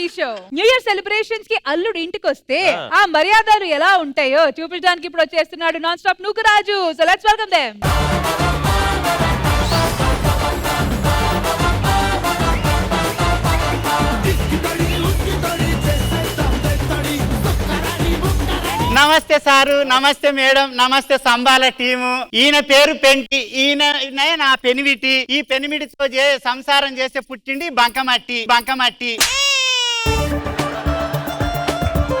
మీ show. New year celebrations కి అల్లుడు ఇంటికి వస్తే ఆ మర్యాదలు ఎలా ఉంటాయో చూపించడానికి ఇప్పుడు వచ్చేస్తున్నాడు non stop Nookaraju. So let's welcome them. నమస్తే సారు, నమస్తే మేడం, నమస్తే సంబాల టీము. ఈయన పేరు పెంటి, ఈయన నా పెనిమిటి. ఈ పెనిమిటితో సంసారం చేసే పుట్టిండి బంకమట్టి.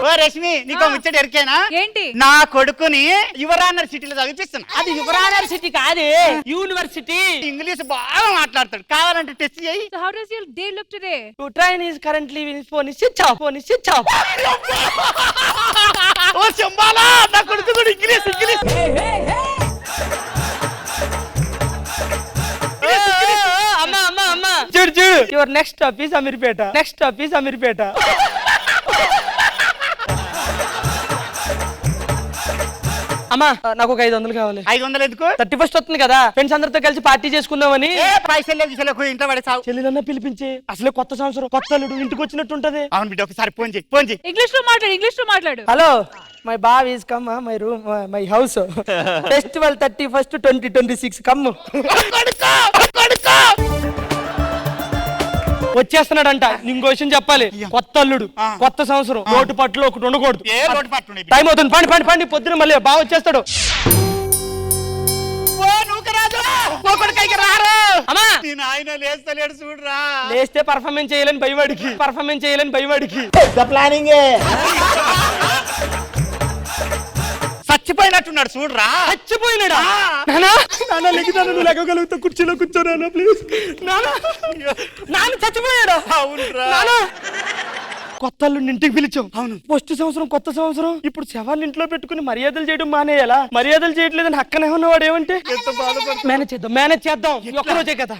ఓ రష్మి, నీకు ముచ్చట ఎరికేనా? ఏంటి? నా కొడుకుని యువరానర్సిటీలో చదివిస్తున్నా. అది యువరానర్సిటీ కాదు, యూనివర్సిటీ. ఇంగ్లీష్ బాగా మాట్లాడతాడు, కావాలంటే టెస్ట్ చేయి. So how does your day look today? Your train is currently in phone is switch off. ఓ సంబాలా, నా కొడుకు కూడా ఇంగ్లీష్. అమ్మా చూడు. Your next stop is Ameerpet. అమ్మా నాకు ఒక 500 కావాలి. 500 ఎందుకు? 31st వస్తుంది కదా, ఫ్రెండ్స్ అందరితో కలిసి పార్టీ చేసుకుందామని. పైసలు లేదు, ఇంట్లో పడేసావు. చెల్లెలన్నా పిలిపించి, అసలే కొత్త సంవత్సరం, కొత్త అల్లుడు ఇంటికి వచ్చినట్టు ఉంటది. అవును బిడ్డ, ఒకసారి ఫోన్ చేయి. ఇంగ్లీష్ లో మాట్లాడు. హలో, మై బావ్ is come my room my house. Festival 31st 2026 come. వచ్చేస్తున్నాడంట. ఇంకో విషయం చెప్పాలి, కొత్త అల్లుడు, కొత్త సంవత్సరం, లోటు పట్లు ఒకటి ఉండకూడదు. టైం అవుతుంది, పండి పొద్దున మళ్ళీ బాగా వచ్చేస్తాడు. లేస్తే పర్ఫార్మెన్స్ చేయలేని భయవాడికి చచ్చిపోయినట్టున్నాడు చూడరా. చచ్చిపోయినాడా? నువ్వు లేకగలుగుతా, కుర్చీలో కూర్చోనా ప్లీజ్. నాన్న చచ్చిపోయాడా? అవునురా. కొత్త అల్లుడిని ఇంటికి పిలిచాం. అవును, ఫస్ట్ సంవత్సరం, కొత్త సంవత్సరం. ఇప్పుడు శవాన్ని ఇంట్లో పెట్టుకుని మర్యాదలు చేయడం మానేయాలా? మర్యాదలు చేయట్లేదని హక్కనే ఉన్నవాడు ఏమంటే మేనేజ్ చేద్దాం ఒక్కరోజే కదా.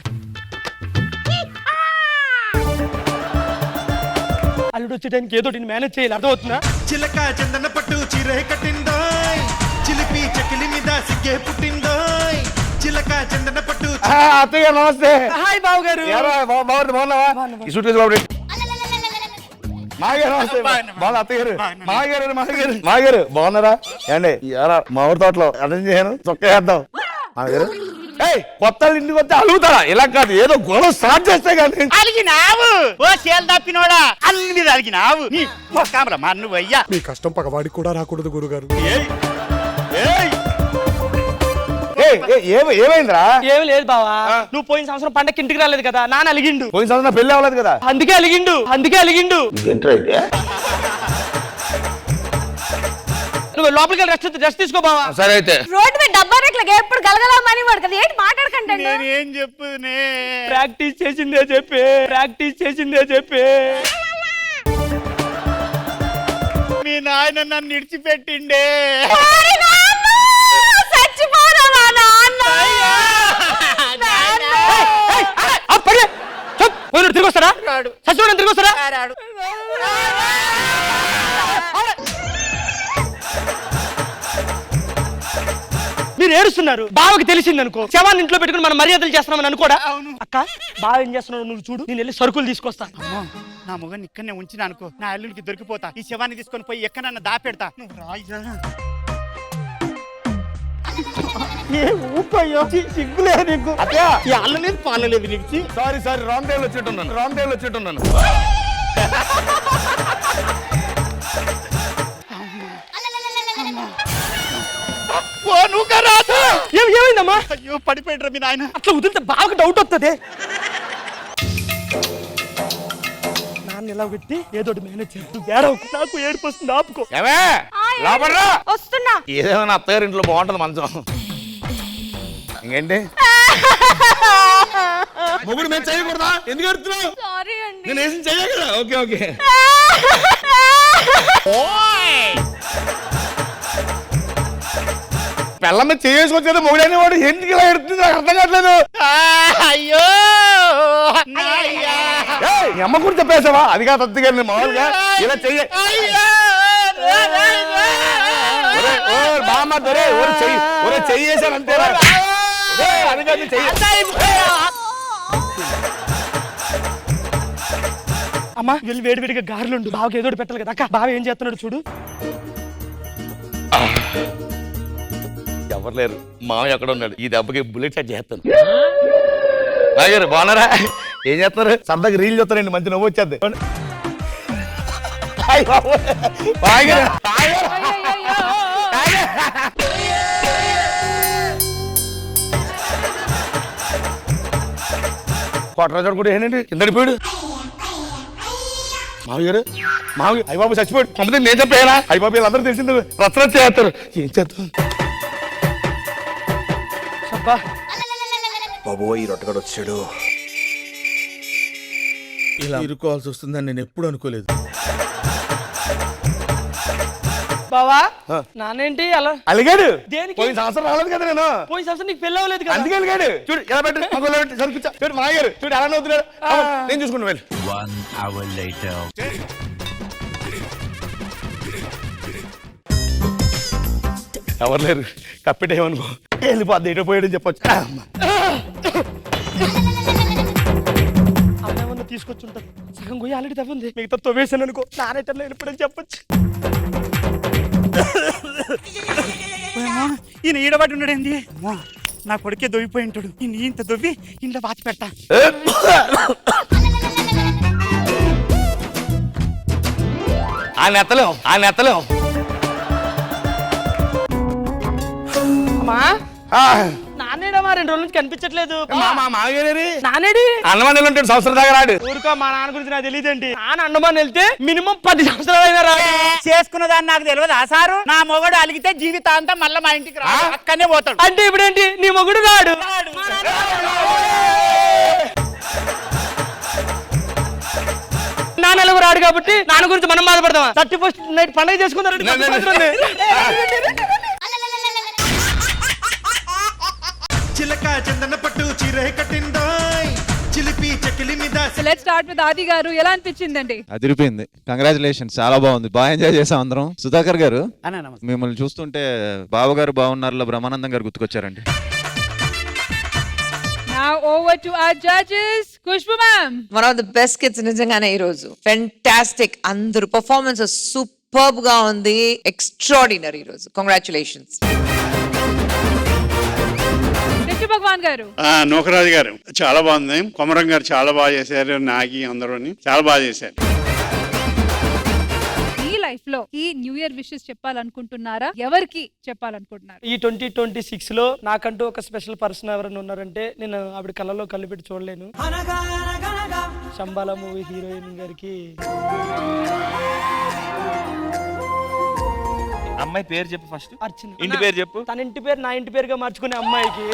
అల్లుడు వచ్చేటానికి ఏదో మేనేజ్ చేయాలి, అర్థమవుతుందా? చిలక చందన పట్టు చీర కట్టిందోయ్, చిలిపి చకిలి మీద సిగ్గే పుట్టిందోయ్. చిలక చందన పట్టు. అత్తయ్య నమస్తే. హాయ్ బాబు గారు. బాగున్నావా? ఈ సూట్ కేసు బాబు మాగారు నమస్తే. బాగున్నా అత్తయ్య గారు. మాగారు బాగున్నారా? ఏండి మా ఊరి తోటలో అటెండ్ చేయను, చొక్క వేద్దాం. మాగారు కొత్త ఇంటికి వస్తే అలుగుతారా? ఇలా కాదు, ఏదో గొడవ స్టార్ట్ చేస్తే కానీ అలిగినావు. ఓ చేలు తప్పినోడా, అల్లి మీద అలిగినావు. నువ్వు అయ్యా, మీ కష్టం పగవాడికి కూడా రాకూడదు గురుగారు. ఏమైందిరా? ఏమి లేదు బావా, నువ్వు పోయిన సంవత్సరం పండగకి ఇంటికి రాలేదు కదా, నాన్న అలిగిండు. పోయిన సంవత్సరం పెళ్లి అవ్వలేదు కదా, అందుకే అలిగిండు. నువ్వు లోపలికి వెళ్ళి రెస్ట్ తీసుకో బావా. సరే అయితే. రోడ్డు మీద డబ్బా రేట్లకి ఎప్పుడు గలగలమని వాడు కదా, ఏంటి మాట్లాడకండి. నేనేం చెప్పునే, ప్రాక్టీస్ చేసిందే చెప్పి. మీ నాయన నన్ను ఇడిచిపెట్టిండే. తిరిగొస్తారా? సచివాలయం తిరిగొస్తారా? మీరు ఏడుస్తున్నారు. బావకి తెలిసింది అనుకో, శవాన్ని ఇంట్లో పెట్టుకుని మనం మర్యాదలు చేస్తున్నామని అనుకోడా? అక్క, బావ ఏం చేస్తున్నావు నువ్వు చూడు, నేను వెళ్ళి సరుకులు తీసుకొస్తా. నా మొగన్ ఇక్కడనే ఉంచిన అనుకో, నా అల్లుడికి దొరికిపోతా. ఈ శవాన్ని తీసుకొని పోయి ఎక్కడన్నా దాపెడతా. నువ్వు రాయిగా సిగ్గులేదు నీకు? ఈ అల్లలేదు పాలలేదు నీకు. సారీ రాంగ్ టైంలో వచ్చేట్టున్నాను. ఏమైందమ్మా? అయ్యో పడిపోయినరా మీ నాయన. అట్లా వదిలితే బాగా డౌట్ వస్తుంది. నాన్న ఎలా పెట్టి ఏదో మేనేజ్ చేద్దాం. నాకు ఏడుపు వస్తుంది, ఆపుకో. వస్తున్నా. ఏదేమైనా అత్తగారి ఇంట్లో బాగుంటది మంచం. ఇంకేంటి మొగుడు మేము చేయకూడదా? ఎందుకు అడుగుతున్నావు? సారీ అండి. నేను వేసి చెయ్య కదా. ఓకే పిల్ల మీద చేసుకొచ్చేది మొగుడైన వాడు ఎందుకు ఇలా ఎడుతుంది నాకు అర్థం కావట్లేదు. అయ్యో అమ్మ కూడా చెప్పేసావా? అది కాదు అత్తగా, మామూలుగా ఇలా చెయ్యి. బామ్మ చెయ్యి చేశాను అంతేరా? అది కాదు చెయ్యి. అమ్మా వెళ్ళి వేడివేడిగా గారెలుండు. బావకి ఏదో ఒకటి పెట్టాలి కదా అక్క. బావ ఏం చేస్తున్నాడు చూడు. ఎవరు లేరు, మామయ్య ఎక్కడ ఉన్నాడు. ఈ దెబ్బకి బుల్లెట్ షాట్ చేస్తాను. మామగారు బాగున్నారా? ఏం చేస్తున్నారు? సరదాగా రీల్ చూస్తారండి, మంచి నవ్వు వచ్చేది. కొట్టరాజు కూడా ఏంటండి కిందడిపోయాడు. మామగారు మామయ్య అయ్యబాబు చచ్చిపోయాడు. అమ్మదే నేను చెప్పేనా? అయ్యబాబు వీళ్ళందరూ తెలిసింది రచన చేస్తారు. ఏం చేస్తాం అబ్బా బాబోయ్ రొట్టగడు వచ్చాడు. ఇలా ఇరుకోవాల్సి వస్తుందని నేను ఎప్పుడు అనుకోలేదు. బావా నానేంటి అలా అలిగాడు. దేనికి? పోయిన సంవత్సరం రాలేదు కదా నేను. పోయిన సంవత్సరం నీకు పెళ్ళి అవ్వలేదు కదా. అందుకే అలిగాడు. చూడు ఎలా పెట్టు సరిపించా. చూడు మామగారు చూడు ఎలా నవ్వుతున్నాడు. నేను చూసుకుంటా వెళ్ళి. 1 hour later. ఎవరు లేరు, కప్పెట్టేయమనుకో వెళ్ళిపోద్ది. ఎటో పోయాడని చెప్పొచ్చు. అమ్మేమన్నా తీసుకొచ్చుంటారు. సగం గొయ్యి ఆల్రెడీ తవ్వుంది, మిగతా తవ్వేసాను అనుకో. నానేటర్లో వెళ్ళిపోయాడని చెప్పొచ్చు. ఈయన ఈడబడి ఉన్నాడేంది? నా కొడుకే దొవ్విపోయి ఉంటాడు. ఈయన ఇంత దొవ్వి ఇంట్లో బాచి పెడతా. ఆ నెత్తలేం. అమ్మా నానేడమ్మా 2 రోజుల నుంచి కనిపించట్లేదు. మామగారు నానేడి అన్నమాని ఉంటాడు, సంవత్సరం దాకా రాడు. ఊరుకో, మా నాన్న గురించి నాకు తెలియదండి. నాన్న అండమాన్ వెళ్తే మినిమం 10 సంవత్సరాలు అయినా రాడు. చేసుకున్న దాన్ని నాకు తెలియదు. ఆ సారు నా మొగడు అలిగితే జీవితాంతం మళ్ళీ మా ఇంటికి రా అక్కనే పోతాడు. అంటే ఇప్పుడేంటి నీ మొగుడు రాడు? నాన్న ఎలాగో రాడు కాబట్టి నాన్న గురించి మనం బాధపడతామా? 31st నైట్ పండుగ చేసుకున్నారు. చిలక చందన పట్టు చీరే కట్టిందోయ్ చిలిపి చెకిలి మీద లెట్స్ స్టార్ట్ విత్ ఆది గారు. ఎలా అనిపించిందండి? అదిరిపోయింది. కంగ్రాచులేషన్స్, చాలా బాగుంది, బాగా ఎంజాయ్ చేసాం అందరం. సుధాకర్ గారు మిమ్మల్ని చూస్తుంటే బావగారు బాగున్నారులో బ్రహ్మానందం గారు గుర్తుకొచ్చారండి. Now over to our judges. Kushbu ma'am. One of the best kids నిజంగానే ఈ రోజు. ఫెంటాస్టిక్, అందరు పర్ఫార్మెన్స్ సూపర్బ్ గా ఉంది. ఎక్స్ట్రాడినరీ ఈ రోజు. కంగ్రాచులేషన్స్. కృష్ణ భగవాన్ గారు. నూకరాజు గారు చాలా బాగుంది. కొమరం గారు చాలా బాగా చేశారు. నాగి అందరూ చాలా బాగా చేశారు. ఈ లైఫ్ లో ఈ న్యూ ఇయర్ విషెస్ చెప్పాలనుకుంటున్నారా? ఎవరికి చెప్పాలనుకుంటున్నారు? ఈ 2026 లో నాకంటూ ఒక స్పెషల్ పర్సన్ ఎవరైనా ఉన్నారంటే నేను ఆవిడ కళ్ళలో కళ్ళు పెట్టి చూడలేను. శంబాల మూవీ హీరోయిన్ గారికి. అమ్మాయి పేరు చెప్పు ఫస్ట్. అర్చన. ఇంటి పేరు చెప్పు. తన ఇంటి పేరు నా ఇంటి పేరుగా మార్చుకునే అమ్మాయికి.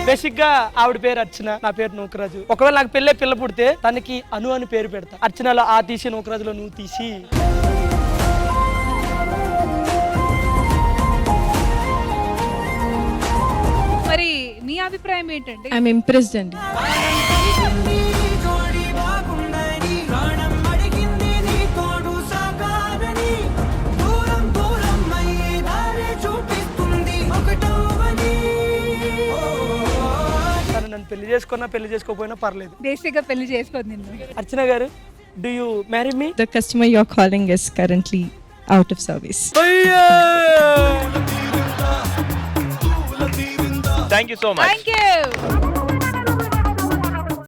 బేసిక్ గా ఆవిడ పేరు అర్చన, నా పేరు నూకరాజు. ఒకవేళ నాకు పెళ్ళే పిల్ల పుడితే తనకి అను అని పేరు పెడతా. అర్చనలో ఆ తీసి, నూకరాజులో నువ్వు తీసి. మరి మీ అభిప్రాయం ఏంటండి? ఐఎమ్ ఇంప్రెస్డ్ అండి. నన్ను పెళ్లి చేసుకున్నా పెళ్లి చేసుకోకపోయినా పర్లేదు. బేసిక్ గా పెళ్లి చేసుకోండి నిన్ను. అర్చన గారు, do you marry me? The customer you're calling is currently out of service. Thank you so much. Thank you.